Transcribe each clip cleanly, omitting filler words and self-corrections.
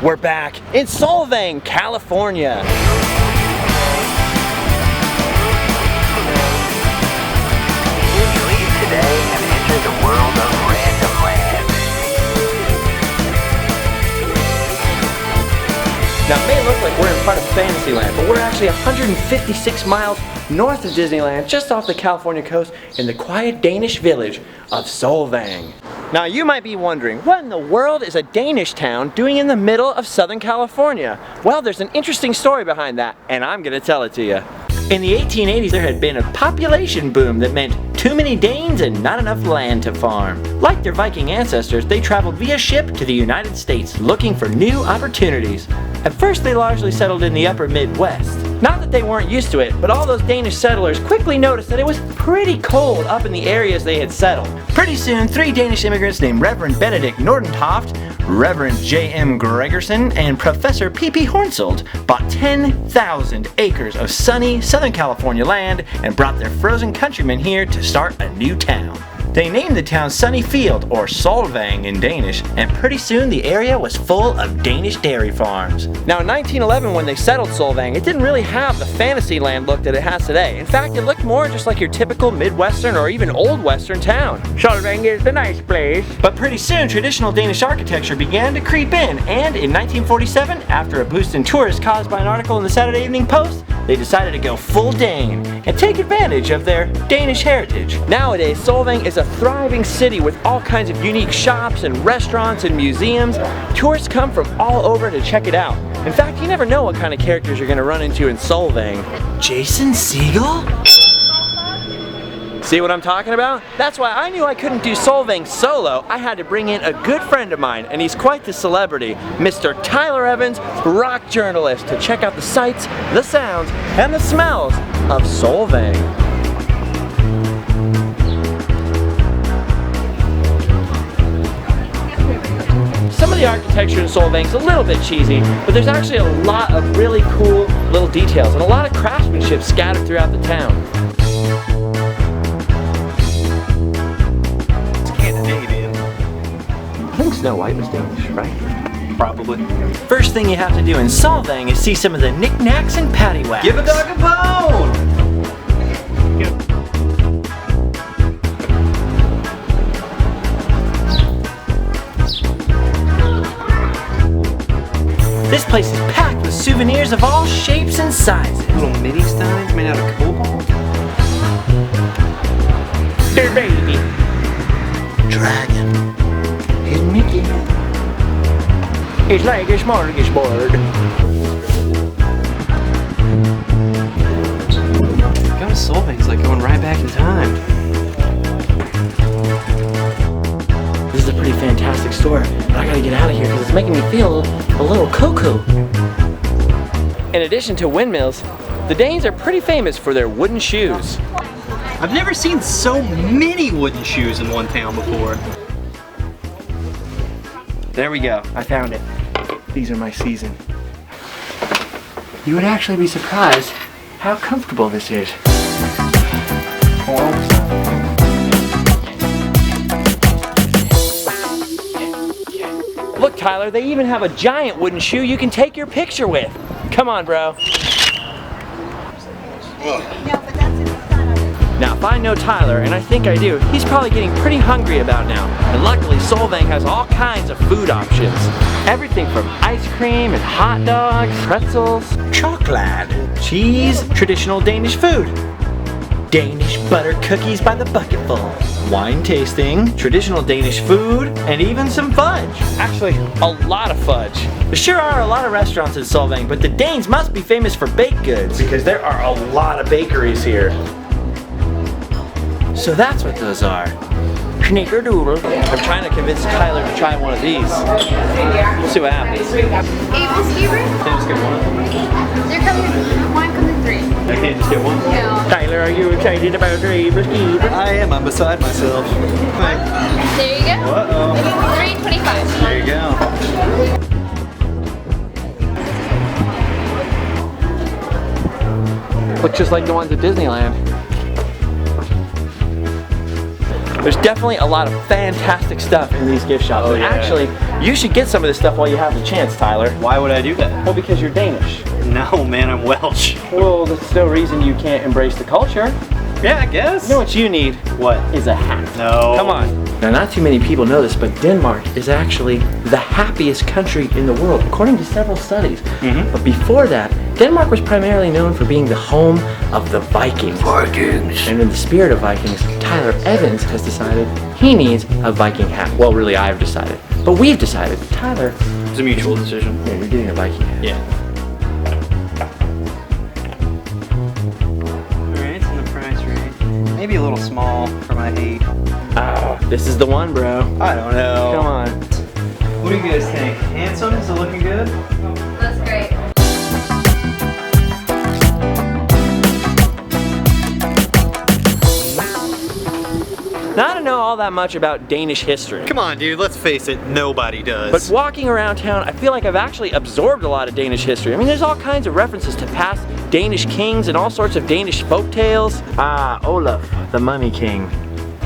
We're back in Solvang, California. Leave today and enter the world of Random Land. Now it may look like we're in front of Fantasyland, but we're actually 156 miles north of Disneyland, just off the California coast in the quiet Danish village of Solvang. Now you might be wondering, what in the world is a Danish town doing in the middle of Southern California? Well, there's an interesting story behind that, and I'm gonna tell it to you. In the 1880s, there had been a population boom that meant too many Danes and not enough land to farm. Like their Viking ancestors, they traveled via ship to the United States looking for new opportunities. At first, they largely settled in the upper Midwest. Not that they weren't used to it, but all those Danish settlers quickly noticed that it was pretty cold up in the areas they had settled. Pretty soon, 3 Danish immigrants named Reverend Benedict Nordentoft, Reverend J.M. Gregerson, and Professor P.P. Hornsold bought 10,000 acres of sunny Southern California land and brought their frozen countrymen here to start a new town. They named the town Sunny Field, or Solvang in Danish, and pretty soon the area was full of Danish dairy farms. Now in 1911, when they settled Solvang, it didn't really have the Fantasyland look that it has today. In fact, it looked more just like your typical Midwestern or even Old Western town. Solvang is the nice place. But pretty soon, traditional Danish architecture began to creep in, and in 1947, after a boost in tourists caused by an article in the Saturday Evening Post, they decided to go full Dane and take advantage of their Danish heritage. Nowadays, Solvang is a thriving city with all kinds of unique shops and restaurants and museums. Tourists come from all over to check it out. In fact, you never know what kind of characters you're going to run into in Solvang. Jason Segel? See what I'm talking about? That's why I knew I couldn't do Solvang solo. I had to bring in a good friend of mine, and he's quite the celebrity, Mr. Tyler Evans, rock journalist, to check out the sights, the sounds, and the smells of Solvang. Some of the architecture in Solvang is a little bit cheesy, but there's actually a lot of really cool little details and a lot of craftsmanship scattered throughout the town. I think Snow White was Danish, right? Probably. First thing you have to do in Solvang is see some of the knickknacks and paddywhacks. Give a dog a bone! This place is packed with souvenirs of all shapes and sizes. Little mini steins made out of cobalt. Dear baby. Dragon. And Mickey. It's like a smorgasbord. Going to Solvang's like going right back in time. This is a pretty fantastic store, but I gotta get out of here because it's making me feel a little cuckoo. In addition to windmills, the Danes are pretty famous for their wooden shoes. I've never seen so many wooden shoes in one town before. There we go, I found it. These are my season. You would actually be surprised how comfortable this is. Look, Tyler, they even have a giant wooden shoe you can take your picture with. Come on, bro. Now, if I know Tyler, and I think I do, he's probably getting pretty hungry about now. And luckily, Solvang has all kinds of food options. Everything from ice cream and hot dogs, pretzels, chocolate, cheese, traditional Danish food, Danish butter cookies by the bucketful, wine tasting, traditional Danish food, and even some fudge. Actually, a lot of fudge. There sure are a lot of restaurants in Solvang, but the Danes must be famous for baked goods because there are a lot of bakeries here. So that's what those are. Snickerdoodle. I'm trying to convince Tyler to try one of these. We'll see what happens. Just get one. They're coming, one comes in 3. I can't just get one? No. Tyler, are you excited about your Able Skeever? I am. I'm beside myself. There you go. Uh-oh. $3.25. There you Looks just like the ones at Disneyland. There's definitely a lot of fantastic stuff in these gift shops. Oh, And yeah. actually, you should get some of this stuff while you have the chance, Tyler. Why would I do that? Well, because you're Danish. No, man, I'm Welsh. Well, that's no reason you can't embrace the culture. Yeah, I guess. You know what you need? What? Is a hat. No. Come on. Now, not too many people know this, but Denmark is actually the happiest country in the world, according to several studies. But before that, Denmark was primarily known for being the home of the Vikings. Vikings. And in the spirit of Vikings, Tyler Evans has decided he needs a Viking hat. Well, really, I've decided. But we've decided. Tyler, It's a mutual decision. yeah, you're getting a Viking hat. Yeah. Alright, and the price range. Maybe a little small for my height. Ah, this is the one, bro. I don't know. Come on. What do you guys think? Handsome? Is it looking good? That's great. Now, I don't know all that much about Danish history. Come on, dude. Let's face it. Nobody does. But walking around town, I feel like I've actually absorbed a lot of Danish history. I mean, there's all kinds of references to past Danish kings and all sorts of Danish folk tales. Ah, Olaf, the Mummy King.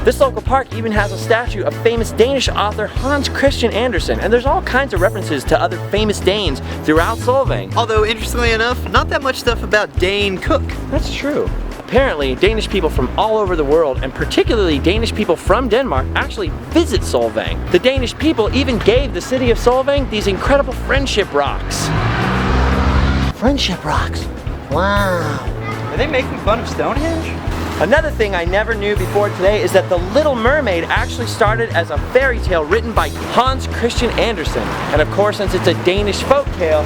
This local park even has a statue of famous Danish author Hans Christian Andersen, and there's all kinds of references to other famous Danes throughout Solvang. although, interestingly enough, not that much stuff about Dane Cook. That's true. Apparently, Danish people from all over the world, and particularly Danish people from Denmark, actually visit Solvang. The Danish people even gave the city of Solvang these incredible friendship rocks. Friendship rocks? Wow. Are they making fun of Stonehenge? Another thing I never knew before today is that The Little Mermaid actually started as a fairy tale written by Hans Christian Andersen. And of course, since it's a Danish folk tale,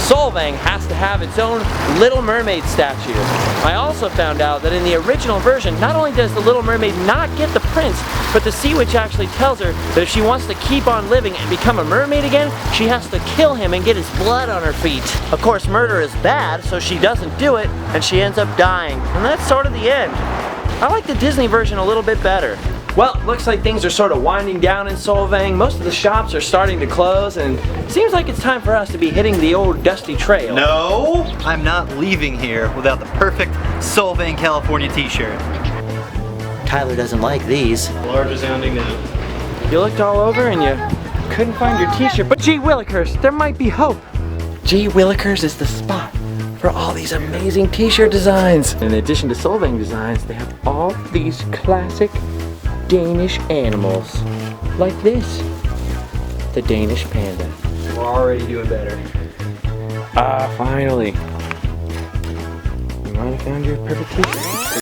Solvang has to have its own Little Mermaid statue. I also found out that in the original version, not only does the Little Mermaid not get the prince, but the sea witch actually tells her that if she wants to keep on living and become a mermaid again, she has to kill him and get his blood on her feet. Of course, murder is bad, so she doesn't do it, and she ends up dying. And that's sort of the end. I like the Disney version a little bit better. Well, it looks like things are sort of winding down in Solvang. Most of the shops are starting to close, and it seems like it's time for us to be hitting the old dusty trail. No, I'm not leaving here without the perfect Solvang, California t-shirt. Tyler doesn't like these. Large resounding no. You looked all over and you couldn't find your t-shirt, but gee willikers, there might be hope. Gee willikers is the spot for all these amazing t-shirt designs. In addition to Solvang designs, they have all these classic Danish animals, like this, the Danish panda. We're already doing better. Ah, finally. You might have found your perfect t-shirt.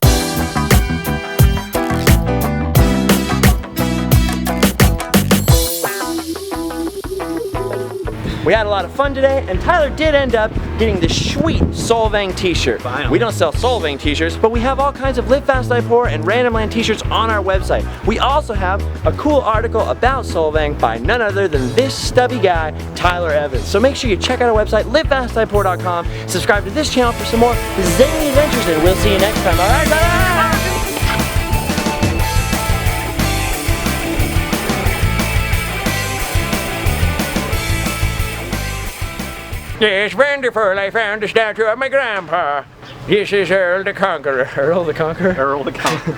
We had a lot of fun today, and Tyler did end up getting the sweet Solvang t-shirt. Finally. We don't sell Solvang t-shirts, but we have all kinds of LiveFastDiePoor and Random Land t-shirts on our website. We also have a cool article about Solvang by none other than this stubby guy, Tyler Evans. So make sure you check out our website, LiveFastDiePoor.com, subscribe to this channel for some more zany adventures, and we'll see you next time. All right, bye! Yes, wonderful, I found the statue of my grandpa. This is Earl the Conqueror. Earl the Conqueror? Earl the Conqueror.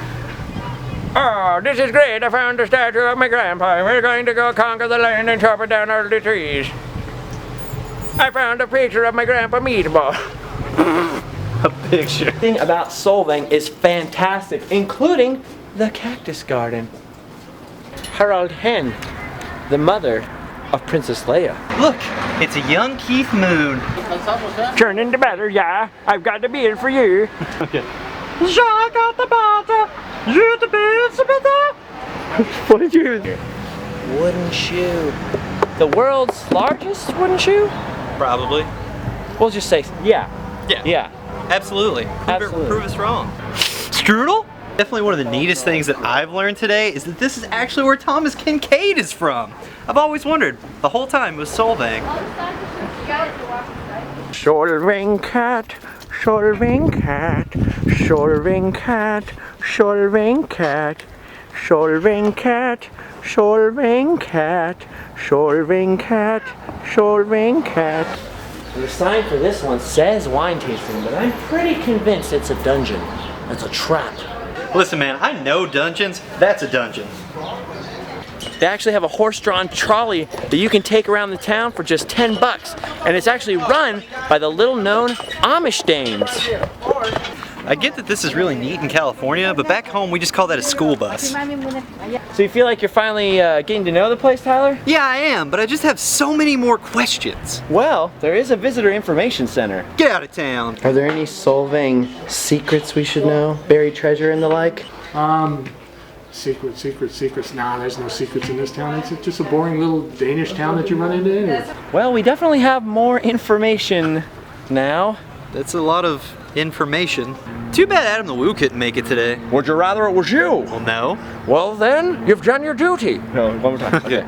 Oh, this is great, I found the statue of my grandpa. We're going to go conquer the land and chop it down all the trees. I found a picture of my grandpa Meatball. A picture. The thing about Solvang is fantastic, including the cactus garden. Harald Hen, the mother of Princess Leia. Look, it's a young Keith Moon. Turn into butter, yeah. I've got the beard for you. Okay. I got the butter. You the beard, What did you? Wooden shoe. The world's largest wooden shoe? Probably. We'll just say, yeah. Yeah. Yeah. Absolutely. Absolutely. Prove us wrong. Strudel? Definitely one of the neatest things that I've learned today is that this is actually where Thomas Kincaid is from. I've always wondered, the whole time it was Solvang. Solvang cat, Solvang cat, Solvang cat, Solvang cat, Solvang cat, Solvang cat, Solvang cat, Solvang cat. The sign for this one says wine tasting, but I'm pretty convinced it's a dungeon. It's a trap. Listen, man, I know dungeons. That's a dungeon. They actually have a horse-drawn trolley that you can take around the town for just 10 bucks. And it's actually run by the little-known Amish Dames. I get that this is really neat in California, but back home we just call that a school bus. So you feel like you're finally getting to know the place, Tyler? Yeah, I am, but I just have so many more questions. Well, there is a visitor information center. Get out of town. Are there any Solvang secrets we should know? Buried treasure and the like? Secrets. Nah, there's no secrets in this town. It's just a boring little Danish town that you run into anyway. Well, we definitely have more information now. That's a lot of information. Too bad Adam the Woo couldn't make it today. Would you rather it was you? Well, no. Well then, you've done your duty. No, one more time. Okay.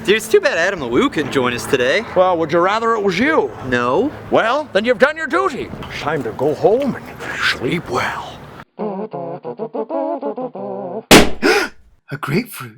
Dude, it's too bad Adam the Woo couldn't join us today. Well, would you rather it was you? No. Well, then you've done your duty. It's time to go home and sleep well. A grapefruit.